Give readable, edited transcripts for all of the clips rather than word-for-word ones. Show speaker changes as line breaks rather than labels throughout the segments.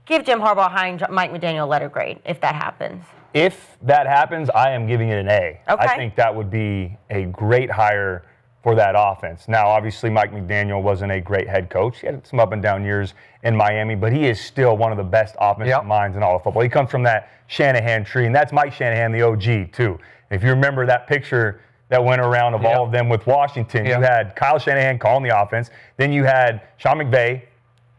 give Jim Harbaugh hiring Mike McDaniel a letter grade if that happens?
If that happens, I am giving it an A.
Okay.
I think that would be a great hire for that offense. Now, obviously, Mike McDaniel wasn't a great head coach. He had some up and down years in Miami, but he is still one of the best offensive minds in all of football. He comes from that Shanahan tree, and that's Mike Shanahan, the OG, too. If you remember that picture that went around of all of them with Washington, you had Kyle Shanahan calling the offense. Then you had Sean McVay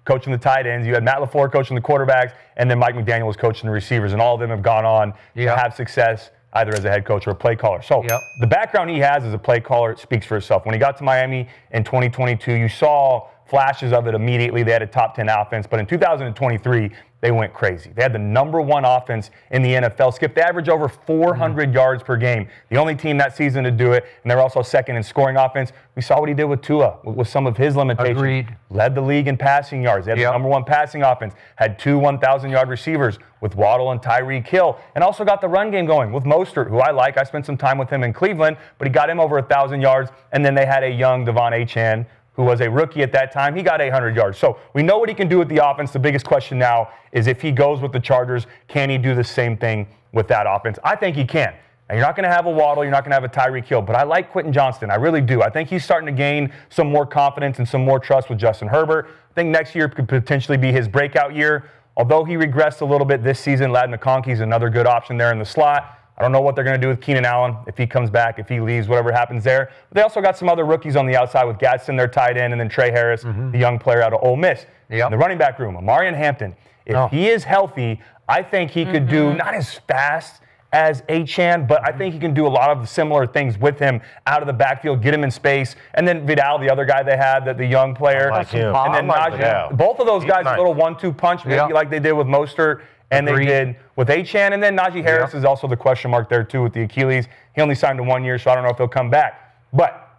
coaching the tight ends. You had Matt LaFleur coaching the quarterbacks, and then Mike McDaniel was coaching the receivers, and all of them have gone on to have success either as a head coach or a play caller. So the background he has as a play caller speaks for itself. When he got to Miami in 2022, you saw flashes of it immediately. They had a top 10 offense, but in 2023, they went crazy. They had the #1 offense in the NFL. Skip, they average over 400 yards per game. The only team that season to do it, and they're also second in scoring offense. We saw what he did with Tua, with some of his limitations.
Agreed.
Led the league in passing yards. They had the #1 passing offense. Had 2 1,000-yard receivers with Waddle and Tyreek Hill, and also got the run game going with Mostert, who I like. I spent some time with him in Cleveland, but he got him over 1,000 yards, and then they had a young Devon Achane, who was a rookie at that time. He got 800 yards. So we know what he can do with the offense. The biggest question now is if he goes with the Chargers, can he do the same thing with that offense? I think he can. And you're not going to have a Waddle, you're not going to have a Tyreek Hill, but I like Quentin Johnston. I really do. I think he's starting to gain some more confidence and some more trust with Justin Herbert. I think next year could potentially be his breakout year. Although he regressed a little bit this season, Ladd McConkey's another good option there in the slot. I don't know what they're going to do with Keenan Allen if he comes back, if he leaves, whatever happens there. But they also got some other rookies on the outside with Gadsden, their tight end, and then Trey Harris, the young player out of Ole Miss. In the running back room, Amarian Hampton. If he is healthy, I think he could do not as fast as Achane, but I think he can do a lot of similar things with him out of the backfield, get him in space. And then Vidal, the other guy they had, the young player.
I like him.
And then Najee. Both of those guys, a little 1-2 punch, maybe like they did with Mostert. And they did with Achane. And then Najee Harris is also the question mark there, too, with the Achilles. He only signed to 1 year, so I don't know if he'll come back. But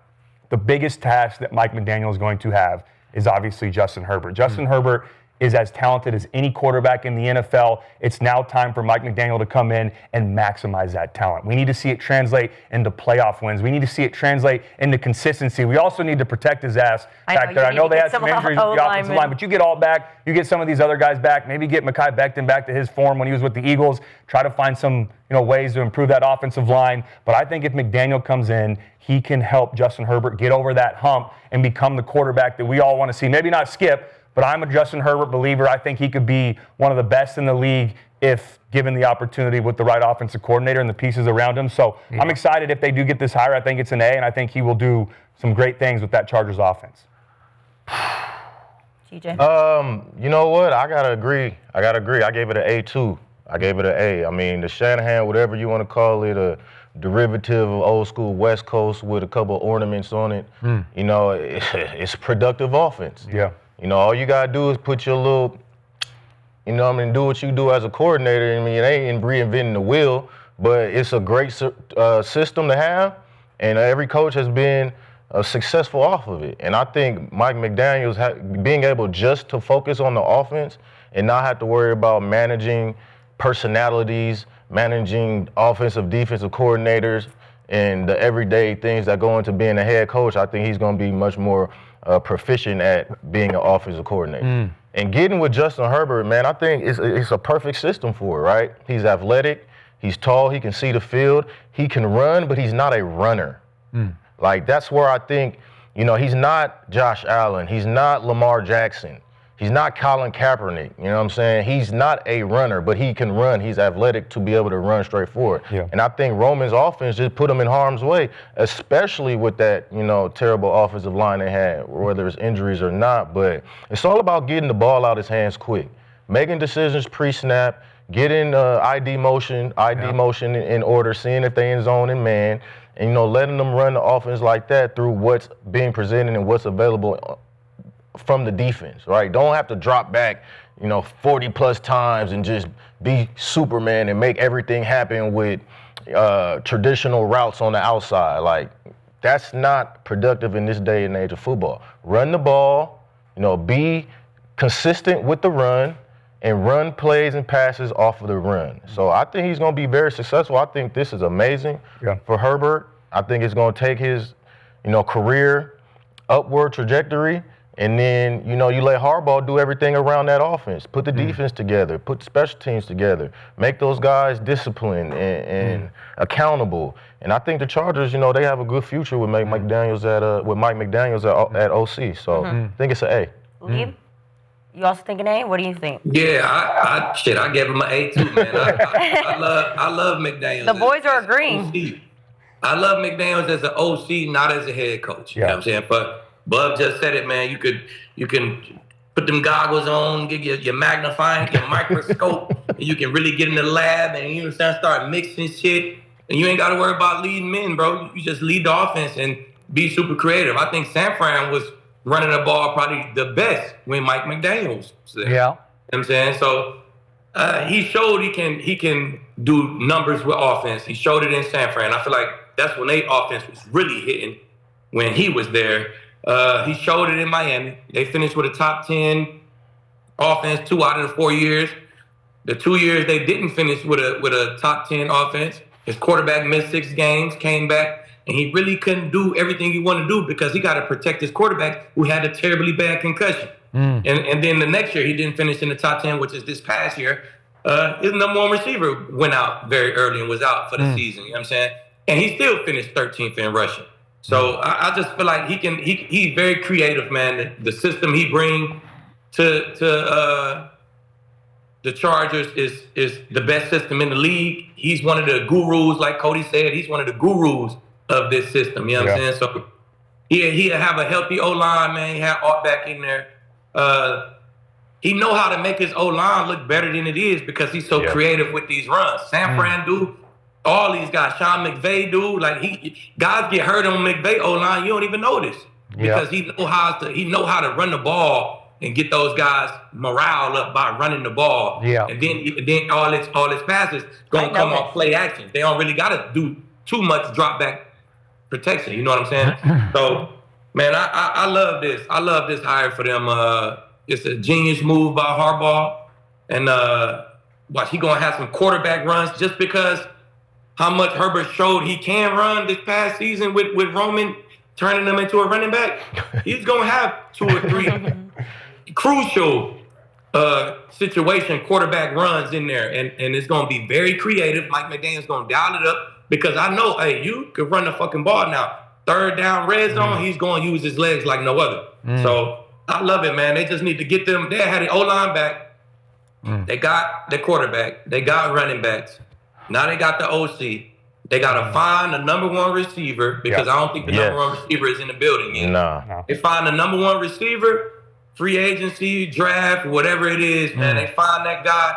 the biggest task that Mike McDaniel is going to have is obviously Justin Herbert. Justin Herbert is as talented as any quarterback in the NFL. It's now time for Mike McDaniel to come in and maximize that talent. We need to see it translate into playoff wins. We need to see it translate into consistency. We also need to protect his ass back there. I know they had some injuries with the offensive line, but you get all back. You get some of these other guys back. Maybe get Mekhi Becton back to his form when he was with the Eagles. Try to find some ways to improve that offensive line. But I think if McDaniel comes in, he can help Justin Herbert get over that hump and become the quarterback that we all want to see. Maybe not Skip, but I'm a Justin Herbert believer. I think he could be one of the best in the league if given the opportunity with the right offensive coordinator and the pieces around him. So I'm excited if they do get this hire. I think it's an A, and I think he will do some great things with that Chargers offense.
TJ?
You know what? I got to agree. I gave it an A, too. I gave it an A. I mean, the Shanahan, whatever you want to call it, a derivative of old school West Coast with a couple of ornaments on it, it's a productive offense.
Yeah.
All you got to do is put your little, do what you do as a coordinator. I mean, it ain't reinventing the wheel, but it's a great system to have, and every coach has been successful off of it. And I think Mike McDaniel's being able just to focus on the offense and not have to worry about managing personalities, managing offensive, defensive coordinators, and the everyday things that go into being a head coach. I think he's going to be much more proficient at being an offensive coordinator. And getting with Justin Herbert, man, I think it's a perfect system for it, right? He's athletic, he's tall, he can see the field, he can run, but he's not a runner. Like, that's where I think, he's not Josh Allen, he's not Lamar Jackson, he's not Colin Kaepernick, you know what I'm saying? He's not a runner, but he can run. He's athletic to be able to run straight forward. Yeah. And I think Roman's offense just put him in harm's way, especially with that, terrible offensive line they had, whether it's injuries or not. But it's all about getting the ball out of his hands quick, making decisions pre-snap, getting ID motion in order, seeing if they in zone and man, and, letting them run the offense like that through what's being presented and what's available from the defense, right? Don't have to drop back, 40-plus times and just be Superman and make everything happen with traditional routes on the outside. Like, that's not productive in this day and age of football. Run the ball, be consistent with the run, and run plays and passes off of the run. So I think he's going to be very successful. I think this is amazing for Herbert. I think it's going to take his, career upward trajectory. And then, you let Harbaugh do everything around that offense. Put the defense together. Put the special teams together. Make those guys disciplined and accountable. And I think the Chargers, they have a good future with Mike McDaniel's at OC. So I think it's an A.
Gabe, you also think an A? What do you think?
Yeah, I gave him an A too, man. I love McDaniels.
The boys are agreeing.
OC. I love McDaniels as an OC, not as a head coach. You know what I'm saying? But Bub just said it, man. You can put them goggles on, get your magnifying, your microscope, and you can really get in the lab and you start mixing shit. And you ain't got to worry about leading men, bro. You just lead the offense and be super creative. I think San Fran was running the ball probably the best when Mike McDaniel was there.
Yeah.
You know what I'm saying? So he showed he can do numbers with offense. He showed it in San Fran. I feel like that's when their offense was really hitting when he was there. He showed it in Miami. They finished with a top 10 offense 2 out of the 4 years. The 2 years they didn't finish with a top 10 offense, his quarterback missed 6 games, came back, and he really couldn't do everything he wanted to do because he got to protect his quarterback who had a terribly bad concussion. And then the next year he didn't finish in the top 10, which is this past year. His number one receiver went out very early and was out for the season. You know what I'm saying? And he still finished 13th in rushing. So I just feel like he's very creative, man. The system he brings to the Chargers is the best system in the league. He's one of the gurus, like Cody said. He's one of the gurus of this system. You know what I'm saying? So he'll have a healthy O-line, man. He had Art back in there. He know how to make his O-line look better than it is because he's so creative with these runs. San Fran do. All these guys, Sean McVay do. Like guys get hurt on McVay O-line, you don't even notice because he know how to run the ball and get those guys morale up by running the ball. Yeah. And then all its passes gonna come off play action. They don't really gotta do too much drop back protection. You know what I'm saying? So, man, I love this. I love this hire for them. It's a genius move by Harbaugh, and watch he gonna have some quarterback runs just because how much Herbert showed he can run this past season with Roman turning them into a running back. He's gonna have 2 or 3 crucial situation quarterback runs in there, and it's gonna be very creative. Mike McDaniel's gonna dial it up because I know, hey, you could run the fucking ball now. 3rd down red zone, he's gonna use his legs like no other. So I love it, man. They just need to get them. They had the O-line back. They got the quarterback. They got running backs. Now they got the OC. They got to find the number 1 receiver because I don't think the number 1 receiver is in the building yet. No. They find the number 1 receiver, free agency, draft, whatever it is, man. They find that guy.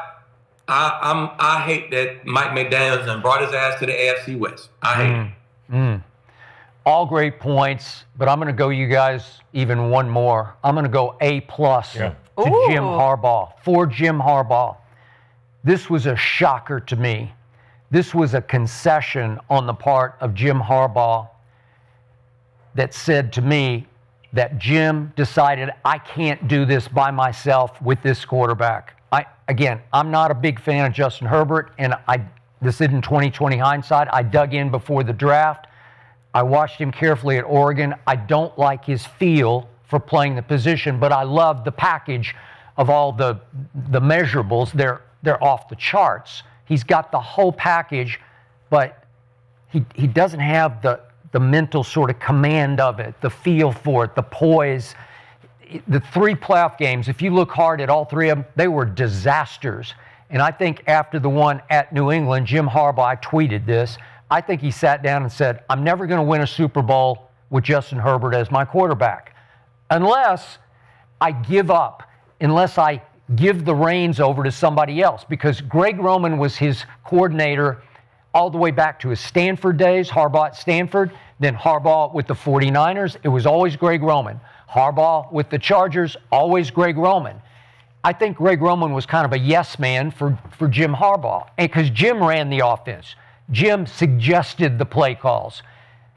I hate that Mike McDaniels done brought his ass to the AFC West. I hate it.
All great points, but I'm going to go you guys even one more. I'm going to go A+ to Jim Harbaugh. For Jim Harbaugh. This was a shocker to me. This was a concession on the part of Jim Harbaugh that said to me that Jim decided I can't do this by myself with this quarterback. I'm not a big fan of Justin Herbert, and this isn't 2020 hindsight. I dug in before the draft. I watched him carefully at Oregon. I don't like his feel for playing the position, but I love the package of all the measurables. They're off the charts. He's got the whole package, but he doesn't have the mental sort of command of it, the feel for it, the poise. The 3 playoff games, if you look hard at all 3 of them, they were disasters. And I think after the one at New England, Jim Harbaugh, I tweeted this, I think he sat down and said, I'm never going to win a Super Bowl with Justin Herbert as my quarterback unless I give up, unless I give the reins over to somebody else, because Greg Roman was his coordinator all the way back to his Stanford days, Harbaugh at Stanford, then Harbaugh with the 49ers, it was always Greg Roman. Harbaugh with the Chargers, always Greg Roman. I think Greg Roman was kind of a yes man for Jim Harbaugh, because Jim ran the offense. Jim suggested the play calls.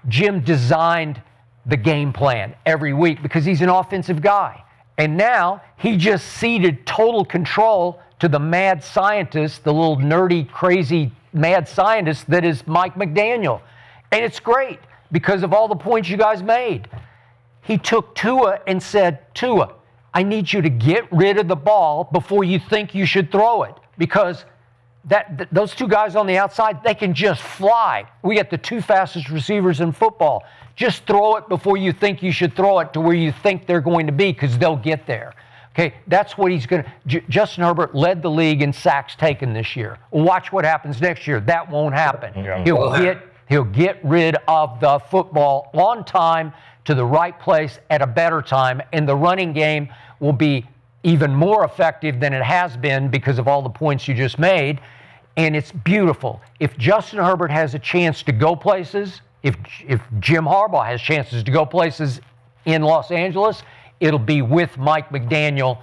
Jim designed the game plan every week because he's an offensive guy. And now he just ceded total control to the mad scientist, the little nerdy, crazy mad scientist that is Mike McDaniel. And it's great because of all the points you guys made. He took Tua and said, Tua, I need you to get rid of the ball before you think you should throw it, because those two guys on the outside, they can just fly. We got the two fastest receivers in football. Just throw it before you think you should throw it to where you think they're going to be, because they'll get there. Okay, that's what he's going to. Justin Herbert led the league in sacks taken this year. Watch what happens next year. That won't happen.
Yeah.
He'll get rid of the football on time, to the right place at a better time, and the running game will be even more effective than it has been because of all the points you just made. And it's beautiful. If Justin Herbert has a chance to go places, if Jim Harbaugh has chances to go places in Los Angeles, it'll be with Mike McDaniel.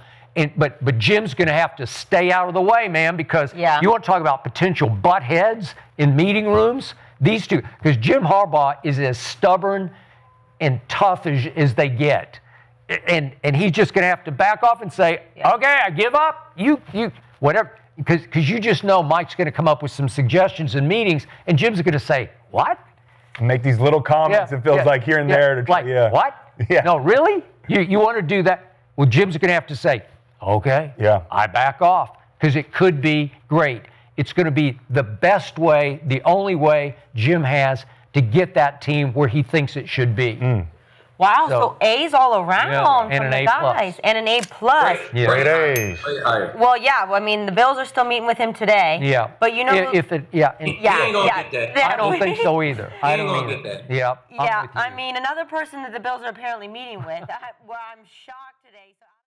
But Jim's going to have to stay out of the way, man, because you want to talk about potential butt heads in meeting rooms? These two, because Jim Harbaugh is as stubborn and tough as they get. And he's just going to have to back off and say, okay, I give up. You whatever. Because you just know Mike's going to come up with some suggestions in meetings, and Jim's going to say, what?
Make these little comments, it feels like here and there.
What?
Yeah.
No, really? You want to do that? Well, Jim's going to have to say, okay, I back off, because it could be great. It's going to be the best way, the only way Jim has to get that team where he thinks it should be.
Wow, so A's all around
and
from
an
the
A+.
guys. And an A+.
Great A's.
Well, I mean, the Bills are still meeting with him today.
Yeah.
But you know...
He ain't gonna get that.
I don't think so either. I don't
gonna
either.
get that.
Yeah.
Yeah, I mean, another person that the Bills are apparently meeting with, well, I'm shocked today.